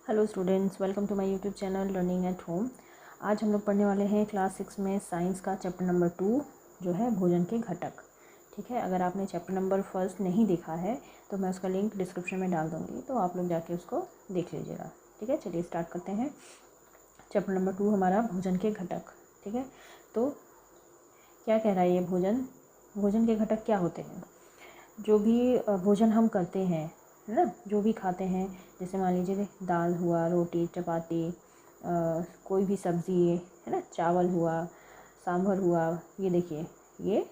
Hello students, welcome to my YouTube channel learning at home. आज हम लोग पढ़ने वाले हैं क्लास 6 में साइंस का चैप्टर नंबर 2 जो है भोजन के घटक। ठीक है, अगर आपने चैप्टर नंबर 1 नहीं देखा है तो मैं उसका लिंक डिस्क्रिप्शन में डाल दूँगी, तो आप लोग जाके उसको देख लीजिएगा। ठीक है, चलिए स्टार्ट करते हैं। चैप्टर नंबर 2 हमारा भोजन के घटक। ठीक है, तो क्या कह रहा है ये भोजन के घटक क्या होते हैं? जो भी भोजन हम करते हैं, है ना, जो भी खाते हैं, जैसे मान लीजिए दाल हुआ, रोटी, चपाती, कोई भी सब्ज़ी, है ना, चावल हुआ, सांभर हुआ। ये देखिए, ये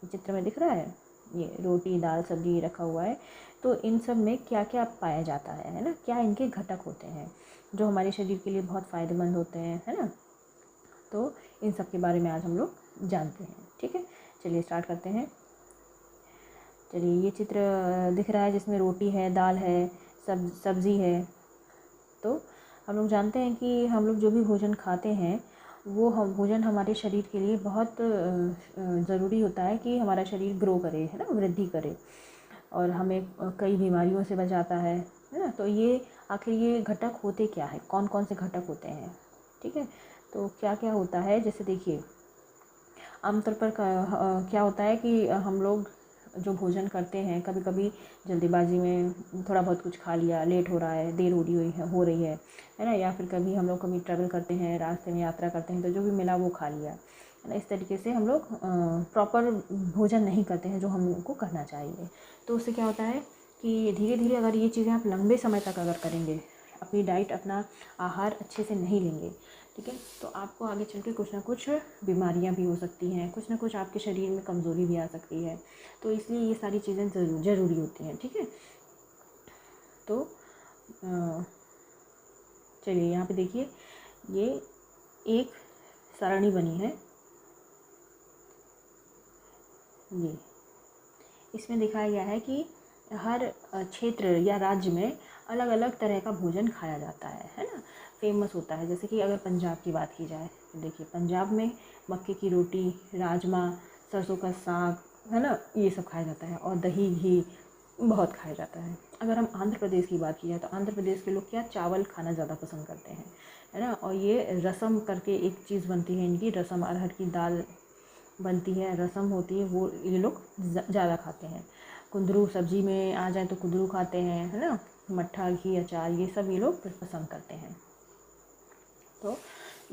चित्र में दिख रहा है, ये रोटी, दाल, सब्ज़ी रखा हुआ है। तो इन सब में क्या क्या पाया जाता है ना, क्या इनके घटक होते हैं जो हमारे शरीर के लिए बहुत फ़ायदेमंद होते हैं, है ना। तो इन सब के बारे में आज हम लोग जानते हैं। ठीक है, चलिए स्टार्ट करते हैं। चलिए, ये चित्र दिख रहा है जिसमें रोटी है, दाल है, सब्ज़ी है। तो हम लोग जानते हैं कि हम लोग जो भी भोजन खाते हैं वो भोजन हमारे शरीर के लिए बहुत ज़रूरी होता है कि हमारा शरीर ग्रो करे, है ना, वृद्धि करे, और हमें कई बीमारियों से बचाता है ना। तो ये आखिर ये घटक होते क्या है, कौन कौन से घटक होते हैं? ठीक है, तो क्या क्या होता है, जैसे देखिए आमतौर पर क्या होता है कि हम लोग जो भोजन करते हैं, कभी कभी जल्दीबाजी में थोड़ा बहुत कुछ खा लिया, लेट हो रहा है, देर हो रही है ना, या फिर कभी हम लोग कभी ट्रैवल करते हैं, रास्ते में यात्रा करते हैं, तो जो भी मिला वो खा लिया, है ना। इस तरीके से हम लोग प्रॉपर भोजन नहीं करते हैं जो हम लोग को करना चाहिए। तो उससे क्या होता है कि धीरे धीरे अगर ये चीज़ें आप लंबे समय तक अगर करेंगे, अपनी डाइट, अपना आहार अच्छे से नहीं लेंगे, ठीक है, तो आपको आगे चल के कुछ ना कुछ बीमारियां भी हो सकती हैं, कुछ ना कुछ आपके शरीर में कमज़ोरी भी आ सकती है। तो इसलिए ये सारी चीज़ें ज़रूरी होती हैं। ठीक है, तो चलिए यहाँ पे देखिए, ये एक सरणी बनी है, ये इसमें दिखाया गया है कि हर क्षेत्र या राज्य में अलग अलग तरह का भोजन खाया जाता है ना, फेमस होता है। जैसे कि अगर पंजाब की बात की जाए तो देखिए, पंजाब में मक्के की रोटी, राजमा, सरसों का साग, है ना, ये सब खाया जाता है, और दही घी बहुत खाया जाता है। अगर हम आंध्र प्रदेश की बात की जाए तो आंध्र प्रदेश के लोग क्या चावल खाना ज़्यादा पसंद करते हैं, है ना। और ये रसम करके एक चीज़ बनती है इनकी, रसम, अरहर की दाल बनती है, रसम होती है, वो ये लोग ज़्यादा खाते हैं। कुंदरू सब्जी में आ जाए तो कुंदरू खाते हैं, है ना। मट्ठा, घी, अचार, ये सब ये लोग पसंद करते हैं। तो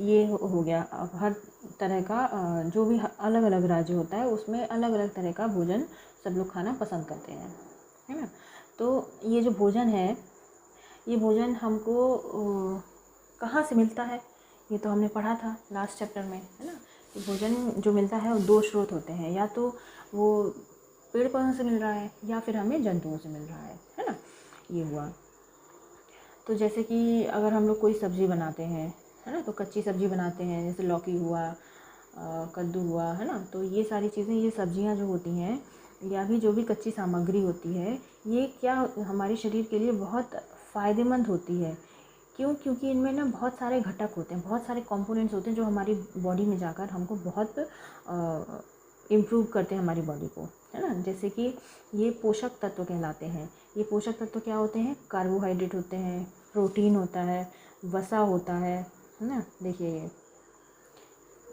ये हो गया। अब हर तरह का जो भी अलग अलग राज्य होता है उसमें अलग अलग तरह का भोजन सब लोग खाना पसंद करते हैं, है ना। तो ये जो भोजन है, ये भोजन हमको कहाँ से मिलता है, ये तो हमने पढ़ा था लास्ट चैप्टर में, है ना। ये भोजन जो मिलता है वो दो स्रोत होते हैं, या तो वो पेड़ पौधों से मिल रहा है या फिर हमें जंतुओं से मिल रहा है ना। ये हुआ। तो जैसे कि अगर हम लोग कोई सब्ज़ी बनाते हैं, है ना, तो कच्ची सब्ज़ी बनाते हैं, जैसे लौकी हुआ, कद्दू हुआ, है ना। तो ये सारी चीज़ें, ये सब्जियां जो होती हैं, या भी जो भी कच्ची सामग्री होती है, ये क्या हमारे शरीर के लिए बहुत फ़ायदेमंद होती है। क्यों? क्योंकि इनमें ना बहुत सारे घटक होते हैं, बहुत सारे कंपोनेंट्स होते हैं जो हमारी बॉडी में जाकर हमको बहुत इम्प्रूव करते हैं हमारी बॉडी को, है ना। जैसे कि ये पोषक तत्व कहलाते हैं। ये पोषक तत्व क्या होते हैं? कार्बोहाइड्रेट होते हैं, प्रोटीन होता है, वसा होता है ना। देखिए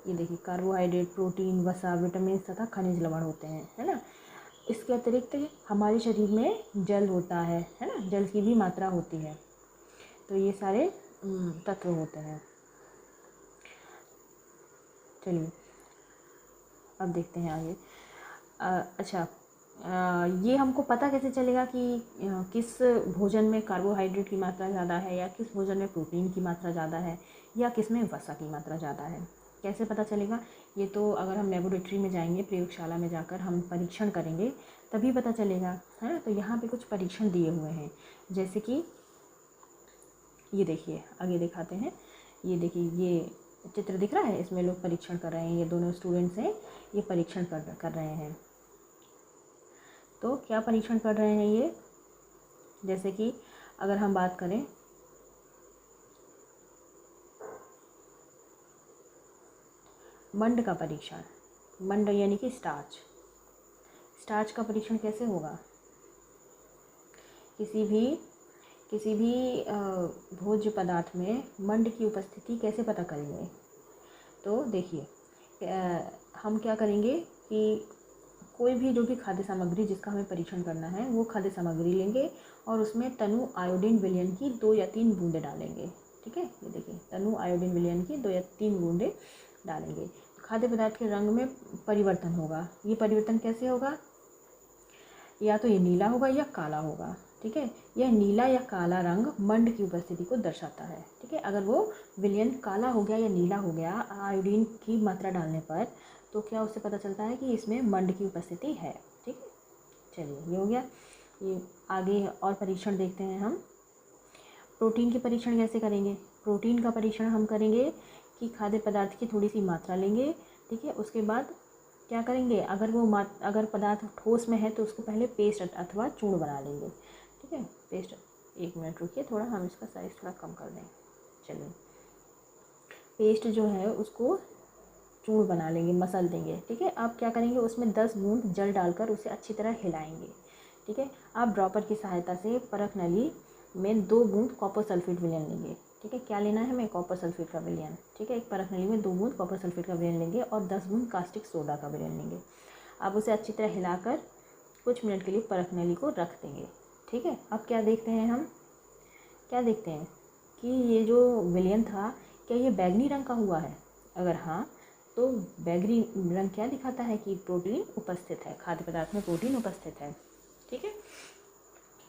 ये देखिए, कार्बोहाइड्रेट, प्रोटीन, वसा, विटामिन तथा खनिज लवण होते हैं, है ना। इसके अतिरिक्त हमारे शरीर में जल होता है ना, जल की भी मात्रा होती है। तो ये सारे तत्व होते हैं। चलिए अब देखते हैं आगे। अच्छा, ये हमको पता कैसे चलेगा कि किस भोजन में कार्बोहाइड्रेट की मात्रा ज़्यादा है, या किस भोजन में प्रोटीन की मात्रा ज़्यादा है, या किस में वसा की मात्रा ज़्यादा है? कैसे पता चलेगा? ये तो अगर हम लेबोरेटरी में जाएंगे, प्रयोगशाला में जाकर हम परीक्षण करेंगे तभी पता चलेगा, है ना। तो यहाँ पे कुछ परीक्षण दिए हुए हैं, जैसे कि ये देखिए, आगे दिखाते हैं। ये देखिए, ये चित्र दिख रहा है, इसमें लोग परीक्षण कर रहे हैं, ये दोनों स्टूडेंट्स हैं, ये परीक्षण कर रहे हैं। तो क्या परीक्षण कर रहे हैं ये? जैसे कि अगर हम बात करें, मंड का परीक्षण, मंड यानी कि स्टार्च का परीक्षण कैसे होगा? किसी भी किसी भी भोज्य पदार्थ में मंड की उपस्थिति कैसे पता करेंगे? तो देखिए, हम क्या करेंगे कि कोई भी जो भी खाद्य सामग्री जिसका हमें परीक्षण करना है वो खाद्य सामग्री लेंगे और उसमें तनु आयोडीन विलयन की 2 या 3 बूंदें डालेंगे। ठीक है, ये देखिए, तनु आयोडीन विलयन की 2 या 3 बूंदें डालेंगे। खाद्य पदार्थ के रंग में परिवर्तन होगा। ये परिवर्तन कैसे होगा? या तो ये नीला होगा या काला होगा। ठीक है, यह नीला या काला रंग मंड की उपस्थिति को दर्शाता है। ठीक है, अगर वो विलयन काला हो गया या नीला हो गया आयोडीन की मात्रा डालने पर, तो क्या उससे पता चलता है कि इसमें मंड की उपस्थिति है। ठीक है, चलिए ये हो गया। ये आगे और परीक्षण देखते हैं हम। प्रोटीन के परीक्षण कैसे करेंगे? प्रोटीन का परीक्षण हम करेंगे कि खाद्य पदार्थ की थोड़ी सी मात्रा लेंगे। ठीक है, उसके बाद क्या करेंगे, अगर पदार्थ ठोस में है तो उसको पहले पेस्ट अथवा चूर्ण बना लेंगे। ठीक है, पेस्ट, 1 मिनट रुकिए, थोड़ा हम इसका साइज़ थोड़ा कम कर दें। चलिए, पेस्ट जो है उसको चूर्ण बना लेंगे, मसल देंगे। ठीक है, आप क्या करेंगे, उसमें 10 बूंद जल डालकर उसे अच्छी तरह हिलाएंगे। ठीक है, आप ड्रॉपर की सहायता से परख नली में 2 बूंद कॉपर सल्फेट विलयन लेंगे। ठीक है, क्या लेना है हमें? कॉपर सल्फेट का विलयन। ठीक है, एक परख नली में 2 बूंद कॉपर सल्फेट का विलयन लेंगे और 10 बूंद कास्टिक सोडा का विलयन लेंगे। आप उसे अच्छी तरह हिलाकर कुछ मिनट के लिए परख नली को रख देंगे। ठीक है, अब क्या देखते हैं हम? क्या देखते हैं कि ये जो विलयन था, क्या ये बैंगनी रंग का हुआ है? अगर हाँ, तो बैंगनी रंग क्या दिखाता है? कि प्रोटीन उपस्थित है, खाद्य पदार्थ में प्रोटीन उपस्थित है। ठीक है,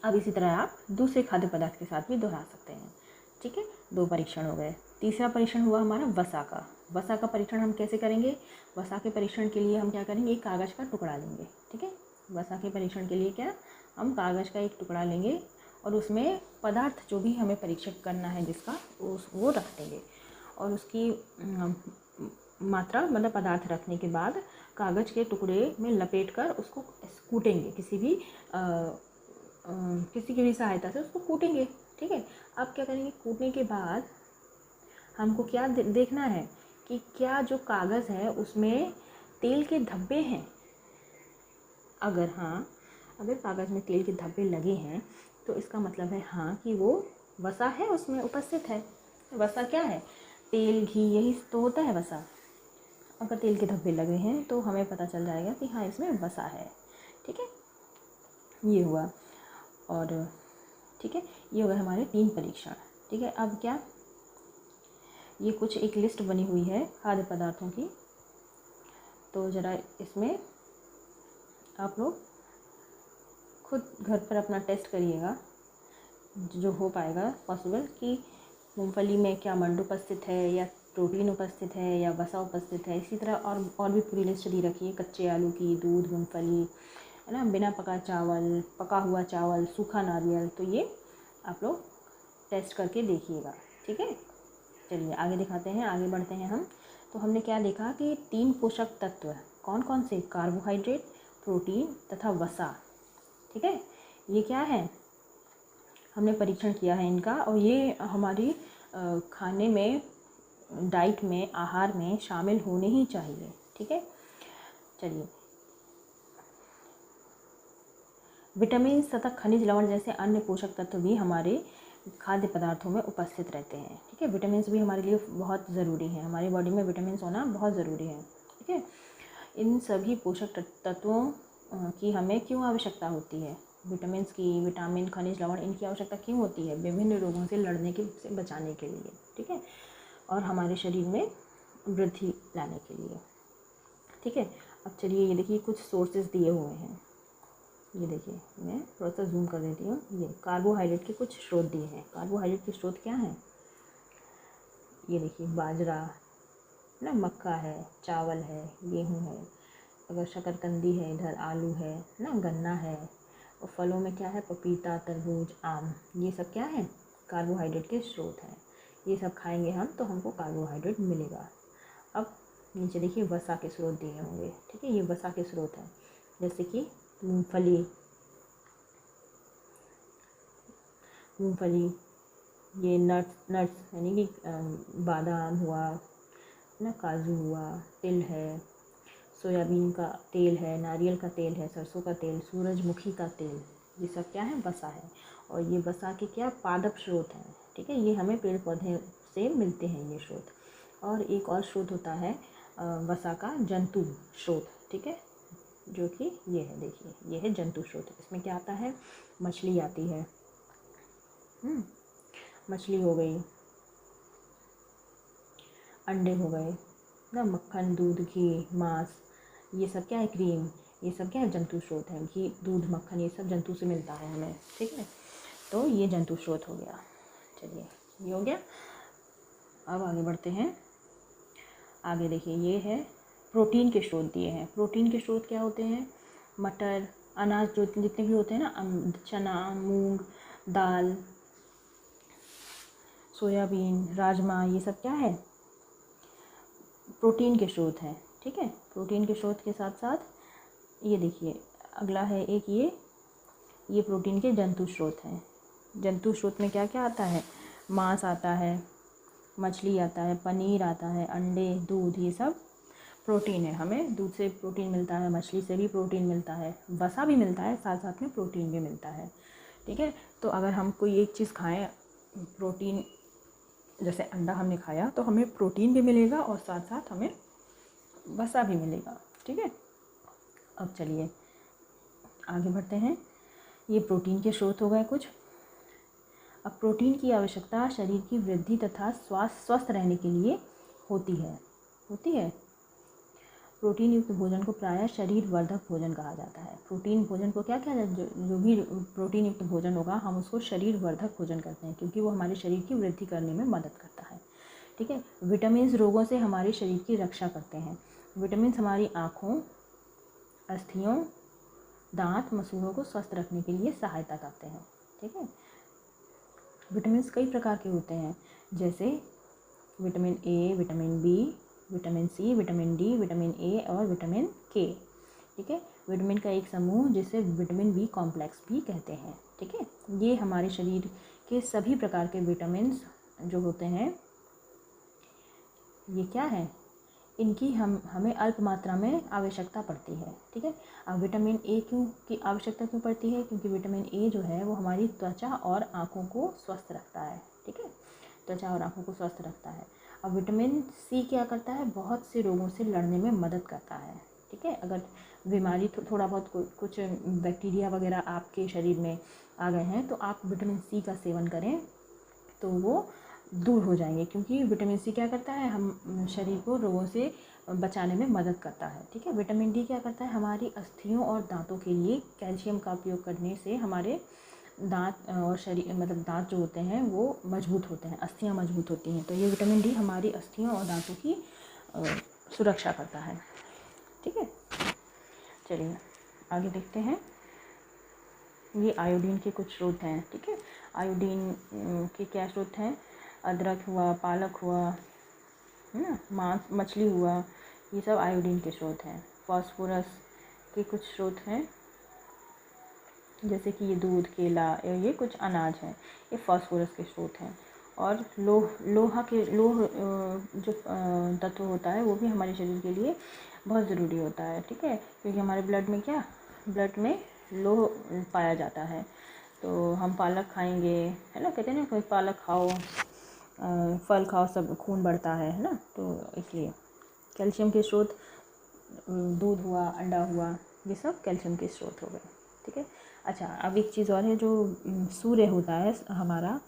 अब इसी तरह आप दूसरे खाद्य पदार्थ के साथ भी दोहरा सकते हैं। ठीक है, 2 परीक्षण हो गए। तीसरा परीक्षण हुआ हमारा वसा का। वसा का परीक्षण हम कैसे करेंगे? वसा के परीक्षण के लिए हम क्या करेंगे, एक कागज़ का टुकड़ा लेंगे। ठीक है, वसा के परीक्षण के लिए क्या, हम कागज़ का एक टुकड़ा लेंगे और उसमें पदार्थ जो भी हमें परीक्षण करना है जिसका, वो रख देंगे और उसकी मात्रा मतलब पदार्थ रखने के बाद कागज़ के टुकड़े में लपेटकर उसको कूटेंगे, किसी की भी सहायता से उसको कूटेंगे। ठीक है, अब क्या करेंगे, कूटने के बाद हमको क्या देखना है कि क्या जो कागज़ है उसमें तेल के धब्बे हैं। अगर हाँ, अगर कागज़ में तेल के धब्बे लगे हैं तो इसका मतलब है हाँ कि वो वसा है, उसमें उपस्थित है। वसा क्या है? तेल, घी, यही तो होता है वसा। अगर तेल के धब्बे लगे हैं तो हमें पता चल जाएगा कि हाँ इसमें वसा है। ठीक है, ये हुआ। और ठीक है, ये हो गए हमारे 3 परीक्षण। ठीक है, अब क्या, ये कुछ एक लिस्ट बनी हुई है खाद्य पदार्थों की, तो ज़रा इसमें आप लोग खुद घर पर अपना टेस्ट करिएगा, जो हो पाएगा पॉसिबल, कि मूंगफली में क्या मंड उपस्थित है या प्रोटीन उपस्थित है या वसा उपस्थित है। इसी तरह और भी पूरी लिस्ट दी रखी है, कच्चे आलू की, दूध, मूंगफली, है ना, बिना पका चावल, पका हुआ चावल, सूखा नारियल। तो ये आप लोग टेस्ट करके देखिएगा। ठीक है, चलिए आगे दिखाते हैं, आगे बढ़ते हैं हम। तो हमने क्या देखा कि 3 पोषक तत्व कौन कौन से? कार्बोहाइड्रेट, प्रोटीन तथा वसा। ठीक है, ये क्या है, हमने परीक्षण किया है इनका, और ये हमारी खाने में, डाइट में, आहार में शामिल होने ही चाहिए। ठीक है, चलिए, विटामिन तथा खनिज लवण जैसे अन्य पोषक तत्व भी हमारे खाद्य पदार्थों में उपस्थित रहते हैं। ठीक है, विटामिन भी हमारे लिए बहुत ज़रूरी है, हमारी बॉडी में विटामिन होना बहुत ज़रूरी है। ठीक है, इन सभी पोषक तत्वों की हमें क्यों आवश्यकता होती है? विटामिन, खनिज लवण, इनकी आवश्यकता क्यों होती है? विभिन्न रोगों से लड़ने से बचाने के लिए। ठीक है, और हमारे शरीर में वृद्धि लाने के लिए। ठीक है, अब चलिए ये देखिए कुछ सोर्सेज दिए हुए हैं। ये देखिए, मैं थोड़ा सा जूम कर देती हूँ। ये कार्बोहाइड्रेट के कुछ स्रोत दिए हैं। कार्बोहाइड्रेट के स्रोत क्या हैं? ये देखिए, बाजरा ना, मक्का है, चावल है, गेहूँ है, अगर शकरकंदी है, इधर आलू है ना, गन्ना है, और फलों में क्या है? पपीता, तरबूज, आम। ये सब क्या है? कार्बोहाइड्रेट के स्रोत हैं। ये सब खाएंगे हम तो हमको कार्बोहाइड्रेट मिलेगा। अब नीचे देखिए वसा के स्रोत दिए होंगे। ठीक है, ये वसा के स्रोत हैं, जैसे कि मूंगफली, ये नट्स यानी कि बादाम हुआ ना, काजू हुआ, तिल है, सोयाबीन का तेल है, नारियल का तेल है, सरसों का तेल, सूरजमुखी का तेल, ये सब क्या है? वसा है। और ये वसा के क्या पादप स्रोत हैं, ठीक है। ये हमें पेड़ पौधे से मिलते हैं ये स्रोत। और एक और स्रोत होता है वसा का जंतु स्रोत, ठीक है, जो कि ये है, देखिए ये है जंतु स्रोत। इसमें क्या आता है, मछली आती है, मछली हो गई, अंडे हो गए ना, मक्खन, दूध, घी, मांस, ये सब क्या है, क्रीम, ये सब क्या है, जंतु स्रोत है। घी, दूध, मक्खन, ये सब जंतु से मिलता है हमें, ठीक है। तो ये जंतु स्रोत हो गया। चलिए ये हो गया। अब आगे बढ़ते हैं। आगे देखिए, ये है प्रोटीन के स्रोत दिए हैं। प्रोटीन के स्रोत क्या होते हैं, मटर, अनाज, जो जितने भी होते हैं ना, चना, मूंग, दाल, सोयाबीन, राजमा, ये सब क्या है, प्रोटीन के स्रोत हैं, ठीक है। प्रोटीन के स्रोत के साथ साथ ये देखिए अगला है एक ये प्रोटीन के जंतु स्रोत हैं। जंतु स्रोत में क्या क्या आता है, मांस आता है, मछली आता है, पनीर आता है, अंडे, दूध, ये सब प्रोटीन है। हमें दूध से प्रोटीन मिलता है, मछली से भी प्रोटीन मिलता है, वसा भी मिलता है, साथ साथ में प्रोटीन भी मिलता है, ठीक है। तो अगर हम कोई एक चीज़ खाएं, प्रोटीन, जैसे अंडा हमने खाया तो हमें प्रोटीन भी मिलेगा और साथ साथ हमें वसा भी मिलेगा, ठीक है। अब चलिए आगे बढ़ते हैं। ये प्रोटीन के स्रोत हो गए कुछ। अब प्रोटीन की आवश्यकता शरीर की वृद्धि तथा स्वस्थ रहने के लिए होती है। प्रोटीन युक्त भोजन को प्रायः शरीर वर्धक भोजन कहा जाता है। प्रोटीन भोजन को क्या कहते हैं, जो भी प्रोटीन युक्त भोजन होगा हम उसको शरीर वर्धक भोजन करते हैं, क्योंकि वो हमारे शरीर की वृद्धि करने में मदद करता है, ठीक है। विटामिन रोगों से हमारे शरीर की रक्षा करते हैं। विटामिन हमारी आँखों, अस्थियों, दांत, मसूड़ों को स्वस्थ रखने के लिए सहायता करते हैं, ठीक है। विटामिन कई प्रकार के होते हैं, जैसे vitamin A, vitamin B, vitamin C, vitamin D, vitamin A और विटामिन के, ठीक है। विटामिन का एक समूह जिसे विटामिन बी कॉम्प्लेक्स भी कहते हैं, ठीक है। ये हमारे शरीर के सभी प्रकार के विटामिन जो होते हैं, ये क्या है, इनकी हमें अल्प मात्रा में आवश्यकता पड़ती है, ठीक है। अब विटामिन ए की आवश्यकता क्यों पड़ती है, क्योंकि विटामिन ए जो है वो हमारी त्वचा और आँखों को स्वस्थ रखता है, ठीक है, त्वचा और आँखों को स्वस्थ रखता है। अब विटामिन सी क्या करता है, बहुत से रोगों से लड़ने में मदद करता है, ठीक है। अगर बीमारी थोड़ा बहुत कुछ बैक्टीरिया वगैरह आपके शरीर में आ गए हैं तो आप विटामिन सी का सेवन करें तो वो दूर हो जाएंगे, क्योंकि विटामिन सी क्या करता है, हम शरीर को रोगों से बचाने में मदद करता है, ठीक है। विटामिन डी क्या करता है, हमारी अस्थियों और दांतों के लिए कैल्शियम का उपयोग करने से हमारे दांत और शरीर, मतलब दांत जो होते हैं वो मजबूत होते हैं, अस्थियां मजबूत होती हैं। तो ये विटामिन डी हमारी अस्थियों और दांतों की सुरक्षा करता है, ठीक है। चलिए आगे देखते हैं। ये आयोडीन के कुछ स्रोत हैं, ठीक है। आयोडीन के क्या स्रोत हैं, अदरक हुआ, पालक हुआ, है ना, मांस, मछली हुआ, ये सब आयोडीन के स्रोत हैं। फास्फोरस के कुछ स्रोत हैं, जैसे कि ये दूध, केला, ये कुछ अनाज हैं, ये फास्फोरस के स्रोत हैं। और लोहा जो तत्व होता है वो भी हमारे शरीर के लिए बहुत ज़रूरी होता है, ठीक है, क्योंकि हमारे ब्लड में लोह पाया जाता है। तो हम पालक खाएंगे, है ना, कहते हैं ना कोई पालक खाओ, फल खाओ, सब खून बढ़ता है ना, तो इसलिए कैल्शियम के स्रोत दूध हुआ, अंडा हुआ, ये सब कैल्शियम के स्रोत हो गए, ठीक है। अच्छा, अब एक चीज़ और है, जो सूर्य होता है हमारा,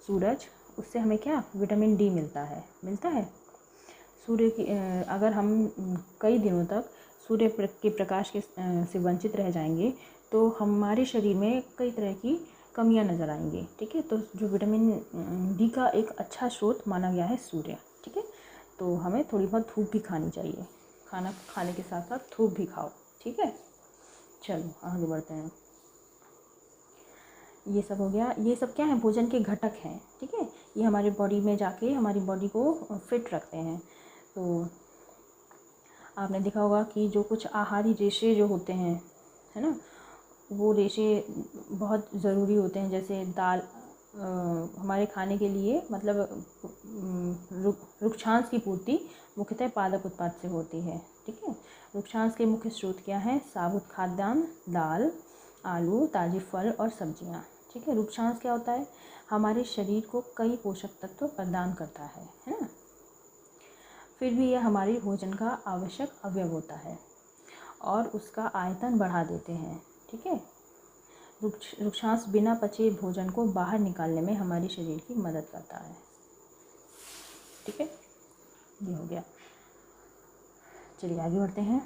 सूरज, उससे हमें क्या विटामिन डी मिलता है। सूर्य की अगर हम कई दिनों तक सूर्य के प्रकाश से वंचित रह जाएंगे तो हमारे शरीर में कई तरह की कमियां नज़र आएंगी, ठीक है। तो जो विटामिन डी का एक अच्छा स्रोत माना गया है सूर्य, ठीक है। तो हमें थोड़ी बहुत धूप भी खानी चाहिए, खाना खाने के साथ साथ धूप भी खाओ, ठीक है। चलो आगे बढ़ते हैं। ये सब हो गया, ये सब क्या है, भोजन के घटक हैं, ठीक है। ये हमारे बॉडी में जाके हमारी बॉडी को फिट रखते हैं। तो आपने देखा होगा कि जो कुछ आहारी रेशे जो होते हैं, है ना, वो रेशे बहुत ज़रूरी होते हैं। जैसे दाल हमारे खाने के लिए, मतलब रुक्षांश की पूर्ति मुख्यतः पादप उत्पाद से होती है, ठीक है। रुक्षांश के मुख्य स्रोत क्या हैं, साबुत खाद्यान्न, दाल, आलू, ताज़े फल और सब्जियां, ठीक है। रूक्षांश क्या होता है? हमारे शरीर को कई पोषक तत्व प्रदान करता है ना। फिर भी यह हमारे भोजन का आवश्यक अवयव होता है और उसका आयतन बढ़ा देते हैं, ठीक है। रूक्षांश बिना पचे भोजन को बाहर निकालने में हमारे शरीर की मदद करता है, ठीक है। ये हो गया। चलिए आगे बढ़ते हैं।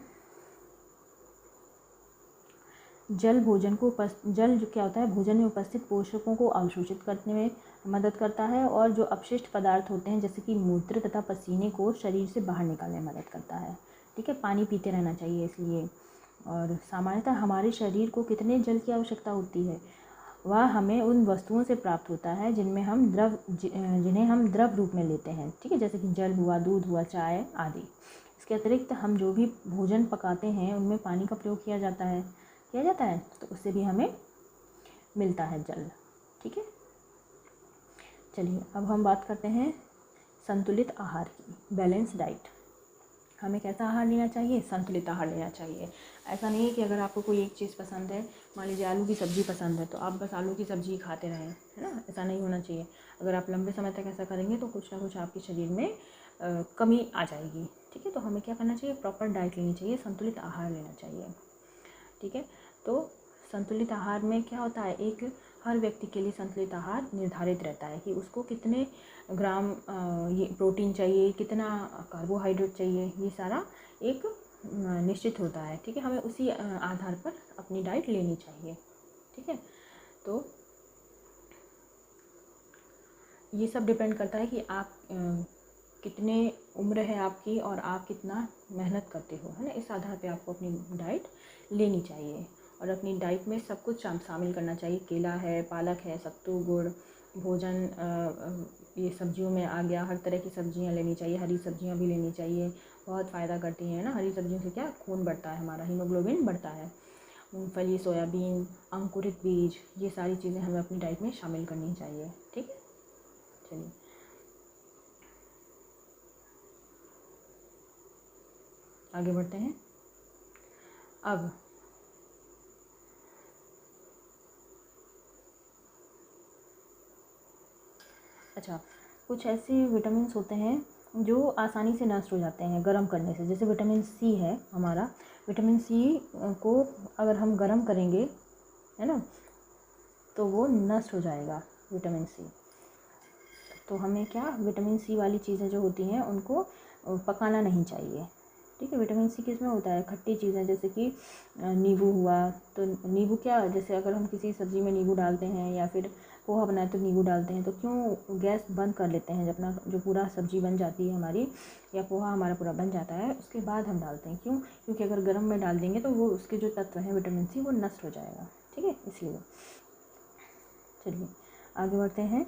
जल जो क्या होता है, भोजन में उपस्थित पोषकों को अवशोषित करने में मदद करता है और जो अपशिष्ट पदार्थ होते हैं जैसे कि मूत्र तथा पसीने को शरीर से बाहर निकालने में मदद करता है, ठीक है। पानी पीते रहना चाहिए इसलिए। और सामान्यतः हमारे शरीर को कितने जल की आवश्यकता होती है? वह हमें उन वस्तुओं से प्राप्त होता है जिन्हें हम द्रव रूप में लेते हैं, ठीक है, जैसे कि जल हुआ, दूध हुआ, चाय आदि। इसके अतिरिक्त हम जो भी भोजन पकाते हैं उनमें पानी का प्रयोग किया जाता है, तो उससे भी हमें मिलता है जल, ठीक है। चलिए अब हम बात करते हैं संतुलित आहार की, बैलेंस डाइट। हमें कैसा आहार लेना चाहिए? संतुलित आहार लेना चाहिए। ऐसा नहीं है कि अगर आपको कोई एक चीज़ पसंद है, मान लीजिए आलू की सब्ज़ी पसंद है तो आप बस आलू की सब्ज़ी ही खाते रहें, है ना। ऐसा नहीं होना चाहिए। अगर आप लंबे समय तक ऐसा करेंगे तो कुछ ना कुछ आपके शरीर में कमी आ जाएगी, ठीक है। तो हमें क्या करना चाहिए? प्रॉपर डाइट लेनी चाहिए, संतुलित आहार लेना चाहिए, ठीक है। तो संतुलित आहार में क्या होता है, एक हर व्यक्ति के लिए संतुलित आहार निर्धारित रहता है कि उसको कितने ग्राम ये प्रोटीन चाहिए, कितना कार्बोहाइड्रेट चाहिए, ये सारा एक निश्चित होता है, ठीक है। हमें उसी आधार पर अपनी डाइट लेनी चाहिए, ठीक है। तो ये सब डिपेंड करता है कि आप कितने उम्र है आपकी और आप कितना मेहनत करते हो, है ना। इस आधार पे आपको अपनी डाइट लेनी चाहिए और अपनी डाइट में सब कुछ शामिल करना चाहिए। केला है, पालक है, सत्तू, गुड़, भोजन, ये सब्जियों में आ गया, हर तरह की सब्जियां लेनी चाहिए, हरी सब्जियां भी लेनी चाहिए, बहुत फ़ायदा करती हैं ना। हरी सब्जियों से क्या, खून बढ़ता है, हमारा हीमोग्लोबिन बढ़ता है। मूंगफली, सोयाबीन, अंकुरित बीज, ये सारी चीज़ें हमें अपनी डाइट में शामिल करनी चाहिए, ठीक है। चलिए आगे बढ़ते हैं। अब अच्छा, कुछ ऐसे विटामिन्स होते हैं जो आसानी से नष्ट हो जाते हैं गर्म करने से। जैसे विटामिन सी है हमारा, विटामिन सी को अगर हम गर्म करेंगे, है ना, तो वो नष्ट हो जाएगा विटामिन सी। तो हमें क्या, विटामिन सी वाली चीज़ें जो होती हैं उनको पकाना नहीं चाहिए, ठीक है। विटामिन सी किस में होता है? खट्टी चीज़ें, जैसे कि नींबू हुआ। तो नींबू क्या, जैसे अगर हम किसी सब्ज़ी में नींबू डालते हैं या फिर पोहा बनाए तो नींबू डालते हैं, तो क्यों गैस बंद कर लेते हैं? जब अपना जो पूरा सब्ज़ी बन जाती है हमारी या पोहा हमारा पूरा बन जाता है उसके बाद हम डालते हैं, क्यों? क्योंकि अगर गर्म में डाल देंगे तो वो उसके जो तत्व हैं विटामिन सी वो नष्ट हो जाएगा, ठीक है, इसलिए। चलिए आगे बढ़ते हैं।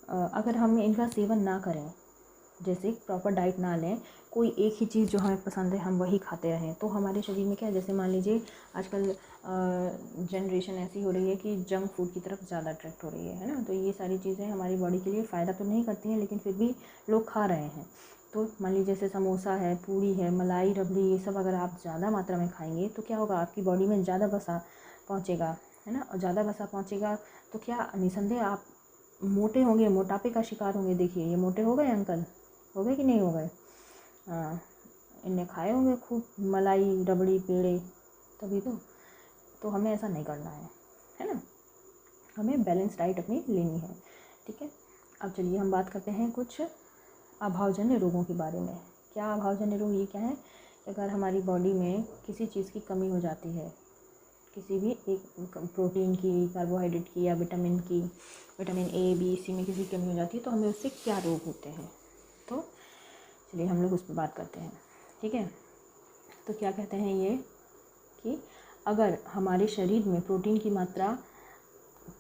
अगर हम इनका सेवन ना करें, जैसे प्रॉपर डाइट ना लें, कोई एक ही चीज़ जो हमें पसंद है हम वही खाते रहें, तो हमारे शरीर में क्या है, जैसे मान लीजिए आजकल जनरेशन ऐसी हो रही है कि जंक फूड की तरफ ज़्यादा अट्रैक्ट हो रही है ना। तो ये सारी चीज़ें हमारी बॉडी के लिए फ़ायदा तो नहीं करती हैं, लेकिन फिर भी लोग खा रहे हैं। तो मान लीजिए जैसे समोसा है, पूड़ी है, मलाई, रबड़ी, ये सब अगर आप ज़्यादा मात्रा में खाएँगे तो क्या होगा, आपकी बॉडी में ज़्यादा वसा पहुँचेगा, है ना। और ज़्यादा वसा पहुँचेगा तो क्या, निसंदेह आप मोटे होंगे, मोटापे का शिकार होंगे। देखिए ये मोटे हो गए अंकल, हो गए कि नहीं हो गए? हाँ, इनने खाए होंगे खूब मलाई, रबड़ी, पेड़े, तभी तो हमें ऐसा नहीं करना है ना। हमें बैलेंस डाइट अपनी लेनी है, ठीक है। अब चलिए हम बात करते हैं कुछ अभावजन्य रोगों के बारे में। क्या अभावजन्य रोग, ये क्या है? अगर हमारी बॉडी में किसी चीज़ की कमी हो जाती है, किसी भी एक प्रोटीन की, कार्बोहाइड्रेट की या विटामिन की, विटामिन ए, बी, सी में किसी की कमी हो जाती है तो हमें उससे क्या रोग होते हैं, तो चलिए हम लोग उस पर बात करते हैं, ठीक है। तो क्या कहते हैं ये कि अगर हमारे शरीर में प्रोटीन की मात्रा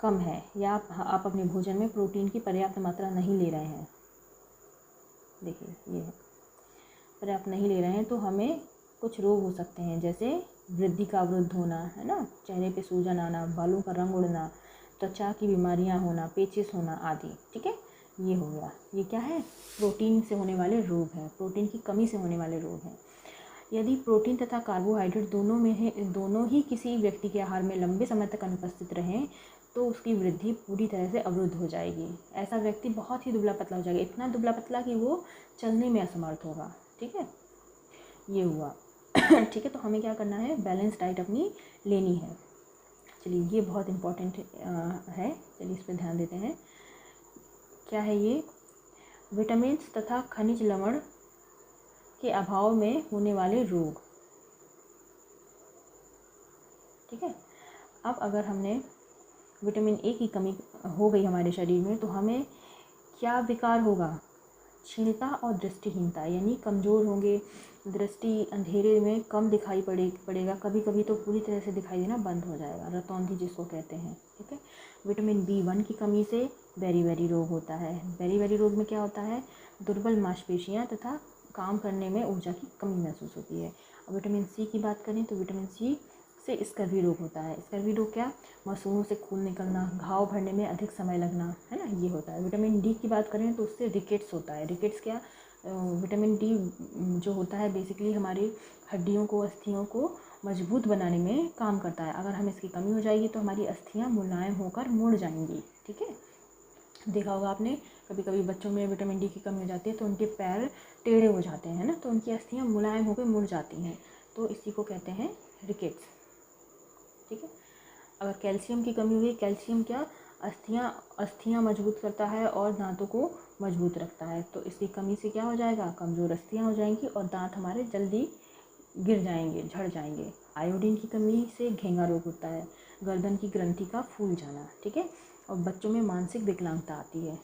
कम है या आप अपने भोजन में प्रोटीन की पर्याप्त मात्रा नहीं ले रहे हैं, देखिए ये पर्याप्त नहीं ले रहे हैं, तो हमें कुछ रोग हो सकते हैं, जैसे वृद्धि का अवरुद्ध होना, है ना, चेहरे पे सूजन आना, बालों का रंग उड़ना, त्वचा की बीमारियां होना, पेचिश होना आदि, ठीक है। ये हो गया, ये क्या है, प्रोटीन से होने वाले रोग हैं, प्रोटीन की कमी से होने वाले रोग हैं। यदि प्रोटीन तथा कार्बोहाइड्रेट दोनों ही किसी व्यक्ति के आहार में लंबे समय तक अनुपस्थित रहें तो उसकी वृद्धि पूरी तरह से अवरुद्ध हो जाएगी। ऐसा व्यक्ति बहुत ही दुबला पतला हो जाएगा, इतना दुबला पतला कि वो चलने में असमर्थ होगा। ठीक है, ये हुआ। ठीक है, तो हमें क्या करना है, बैलेंस डाइट अपनी लेनी है। चलिए, ये बहुत इम्पोर्टेंट है, चलिए इस पर ध्यान देते हैं। क्या है ये, विटामिन तथा खनिज लवण के अभाव में होने वाले रोग। ठीक है, अब अगर हमने विटामिन ए की कमी हो गई हमारे शरीर में तो हमें क्या विकार होगा, क्षीणता और दृष्टिहीनता, यानी कमज़ोर होंगे, दृष्टि अंधेरे में कम दिखाई पड़ेगा, कभी कभी तो पूरी तरह से दिखाई देना बंद हो जाएगा, रतौंधी जिसको कहते हैं। ठीक है, विटामिन B1 की कमी से बेरी रोग होता है। बेरी रोग में क्या होता है, दुर्बल मांसपेशियां तथा काम करने में ऊर्जा की कमी महसूस होती है। अब विटामिन सी की बात करें तो विटामिन सी से स्कर्वी रोग होता है। स्कर्वी रोग क्या, मसूड़ों से खून निकलना, घाव भरने में अधिक समय लगना, है ना, ये होता है। विटामिन डी की बात करें तो उससे रिकेट्स होता है। रिकेट्स क्या, विटामिन डी जो होता है बेसिकली हमारी हड्डियों को, अस्थियों को मजबूत बनाने में काम करता है। अगर हमें इसकी कमी हो जाएगी तो हमारी अस्थियां मुलायम होकर मुड़ जाएंगी। ठीक है, देखा होगा आपने, कभी कभी बच्चों में विटामिन डी की कमी हो जाती है तो उनके पैर टेढ़े हो जाते हैं, है ना, तो उनकी अस्थियां मुलायम होकर मुड़ जाती हैं, तो इसी को कहते हैं रिकेट्स। ठीक है, अगर कैल्शियम की कमी हुई, कैल्शियम क्या, अस्थियां मजबूत करता है और दांतों को मजबूत रखता है, तो इसकी कमी से क्या हो जाएगा, कमज़ोर अस्थियां हो जाएंगी और दांत हमारे जल्दी गिर जाएंगे, झड़ जाएंगे। आयोडीन की कमी से घेंगा रोग होता है, गर्दन की ग्रंथि का फूल जाना। ठीक है, और बच्चों में मानसिक विकलांगता आती है,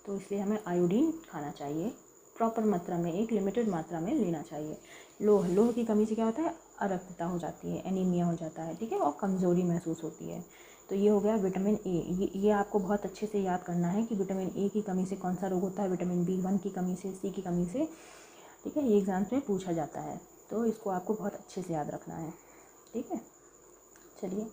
तो इसलिए हमें आयोडीन खाना चाहिए प्रॉपर मात्रा में, एक लिमिटेड मात्रा में लेना चाहिए। लोह की कमी से क्या होता है, अरक्तता हो जाती है, एनीमिया हो जाता है। ठीक है, और कमज़ोरी महसूस होती है। तो ये हो गया विटामिन ए। ये आपको बहुत अच्छे से याद करना है कि विटामिन ए की कमी से कौन सा रोग होता है, विटामिन B1 की कमी से, सी की कमी से। ठीक है, ये एग्जाम्स में पूछा जाता है, तो इसको आपको बहुत अच्छे से याद रखना है। ठीक है, चलिए,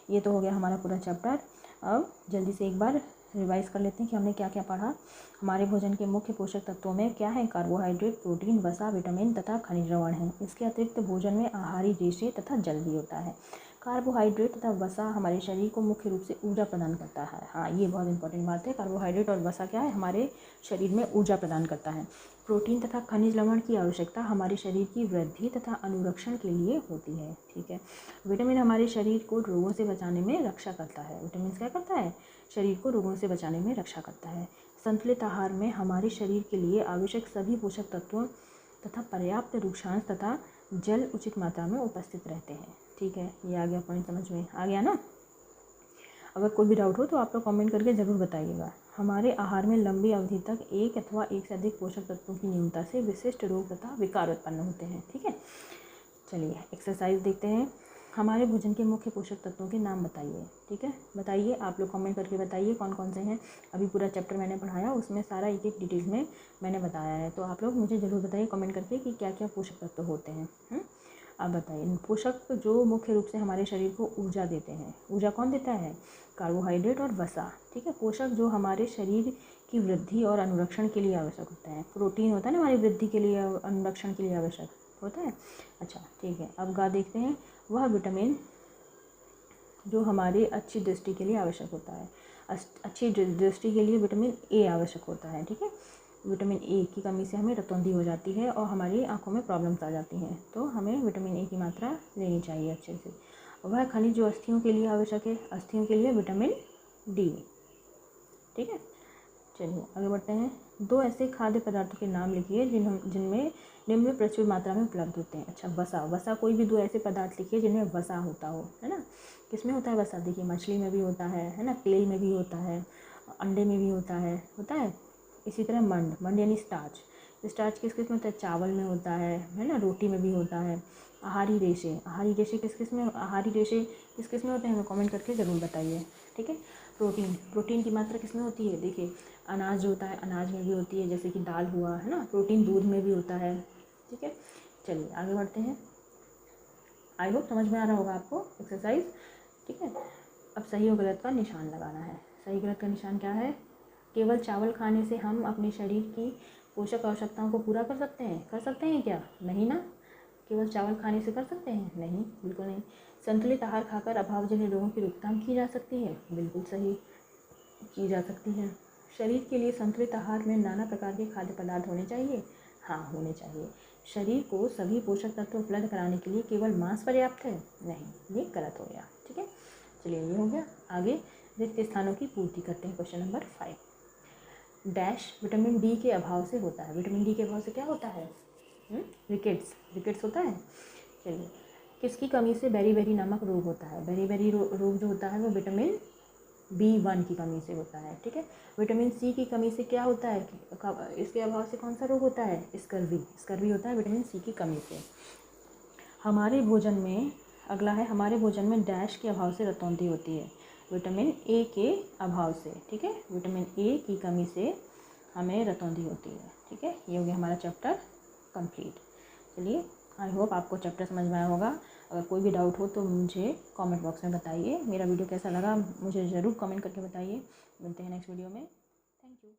ये तो हो गया हमारा पूरा चैप्टर। अब जल्दी से एक बार रिवाइज कर लेते हैं कि हमने क्या क्या पढ़ा। हमारे भोजन के मुख्य पोषक तत्वों में क्या है, कार्बोहाइड्रेट, प्रोटीन, वसा, विटामिन तथा खनिज लवण है। इसके अतिरिक्त भोजन में आहारी रेशे तथा जल भी होता है। कार्बोहाइड्रेट तथा वसा हमारे शरीर को मुख्य रूप से ऊर्जा प्रदान करता है। हाँ, ये बहुत इंपॉर्टेंट बात है, कार्बोहाइड्रेट और वसा क्या है, हमारे शरीर में ऊर्जा प्रदान करता है। प्रोटीन तथा खनिज लवण की आवश्यकता हमारे शरीर की वृद्धि तथा अनुरक्षण के लिए होती है। ठीक है, विटामिन हमारे शरीर को रोगों से बचाने में रक्षा करता है। विटामिन क्या करता है, शरीर को रोगों से बचाने में रक्षा करता है। संतुलित आहार में हमारे शरीर के लिए आवश्यक सभी पोषक तत्वों तथा पर्याप्त रूक्षांश तथा जल उचित मात्रा में उपस्थित रहते हैं। ठीक है, ये आ गया पॉइंट, समझ में आ गया ना। अगर कोई भी डाउट हो तो आप लोग कमेंट करके ज़रूर बताइएगा। हमारे आहार में लंबी अवधि तक एक अथवा एक से अधिक पोषक तत्वों की न्यूनता से विशिष्ट रोग तथा विकार उत्पन्न होते हैं। ठीक है, चलिए एक्सरसाइज देखते हैं। हमारे भोजन के मुख्य पोषक तत्वों के नाम बताइए। ठीक है, बताइए, आप लोग कमेंट करके बताइए कौन कौन से हैं। अभी पूरा चैप्टर मैंने पढ़ाया, उसमें सारा एक एक डिटेल में मैंने बताया है, तो आप लोग मुझे ज़रूर बताइए कमेंट करके कि क्या क्या पोषक तत्व होते हैं। आप बताइए, पोषक जो मुख्य रूप से हमारे शरीर को ऊर्जा देते हैं। ऊर्जा कौन देता है, कार्बोहाइड्रेट और वसा। ठीक है, पोषक जो हमारे शरीर की वृद्धि और अनुरक्षण के लिए आवश्यक होता है। प्रोटीन होता है ना, हमारी वृद्धि के लिए, अनुरक्षण के लिए आवश्यक होता है। अच्छा, ठीक है, अब देखते हैं वह विटामिन जो हमारी अच्छी दृष्टि के लिए आवश्यक होता है। अच्छी दृष्टि के लिए विटामिन ए आवश्यक होता है। ठीक है, विटामिन ए की कमी से हमें रतौंधी हो जाती है और हमारी आंखों में प्रॉब्लम्स आ जाती हैं, तो हमें विटामिन ए की मात्रा लेनी चाहिए अच्छे से। वह खनिज जो अस्थियों के लिए आवश्यक है, अस्थियों के लिए विटामिन डी। ठीक है, चलिए आगे बढ़ते हैं। दो ऐसे खाद्य पदार्थों के नाम लिखिए जिनमें निम्न प्रचुर मात्रा में उपलब्ध होते हैं। अच्छा, वसा कोई भी दो ऐसे पदार्थ लिखिए जिनमें वसा होता हो, है ना। किसमें होता है वसा, देखिए मछली में भी होता है ना, तेल में भी होता है, अंडे में भी होता है। इसी तरह मंड यानी स्टार्च किस किस में होता है, चावल में होता है ना, रोटी में भी होता है। आहारी रेशे किस किस में होते हैं, हमें कमेंट करके ज़रूर बताइए। ठीक है, प्रोटीन की मात्रा किस में होती है, देखिए अनाज जो होता है, अनाज में भी होती है, जैसे कि दाल हुआ, है ना। प्रोटीन दूध में भी होता है। ठीक है, चलिए आगे बढ़ते हैं। आई होप समझ में आ रहा होगा आपको एक्सरसाइज। ठीक है, अब सही और गलत का निशान लगाना है। सही गलत का निशान क्या है, केवल चावल खाने से हम अपने शरीर की पोषक आवश्यकताओं को पूरा कर सकते हैं क्या, नहीं ना। केवल चावल खाने से कर सकते हैं? नहीं, बिल्कुल नहीं। संतुलित आहार खाकर अभावजन्य रोगों की रोकथाम की जा सकती है? बिल्कुल सही, की जा सकती है। शरीर के लिए संतुलित आहार में नाना प्रकार के खाद्य पदार्थ होने चाहिए? हाँ, होने चाहिए। शरीर को सभी पोषक तत्व उपलब्ध कराने के लिए केवल मांस पर्याप्त है? नहीं, ये गलत हो गया। ठीक है, चलिए ये हो गया। आगे रिक्त स्थानों की पूर्ति करते हैं। Question number 5 dash vitamin D के अभाव से होता है। विटामिन डी के अभाव से क्या होता है? रिकेट्स होता है। चलिए, किसकी कमी से बेरी नामक रोग होता है? बेरी रोग जो होता है वो विटामिन B1 की कमी से होता है। ठीक है, विटामिन सी की कमी से क्या होता है? इसके अभाव से कौन सा रोग होता है? स्कर्वी होता है विटामिन सी की कमी से। हमारे भोजन में, अगला है, हमारे भोजन में डैश के अभाव से रतौंधी होती है? विटामिन ए के अभाव से। ठीक है, विटामिन ए की कमी से हमें रतौंधी होती है। ठीक है, ये हो गया हमारा चैप्टर कंप्लीट। चलिए, आई होप आपको चैप्टर समझ में आया होगा। अगर कोई भी डाउट हो तो मुझे कमेंट बॉक्स में बताइए। मेरा वीडियो कैसा लगा मुझे ज़रूर कमेंट करके बताइए। मिलते हैं नेक्स्ट वीडियो में। Thank you.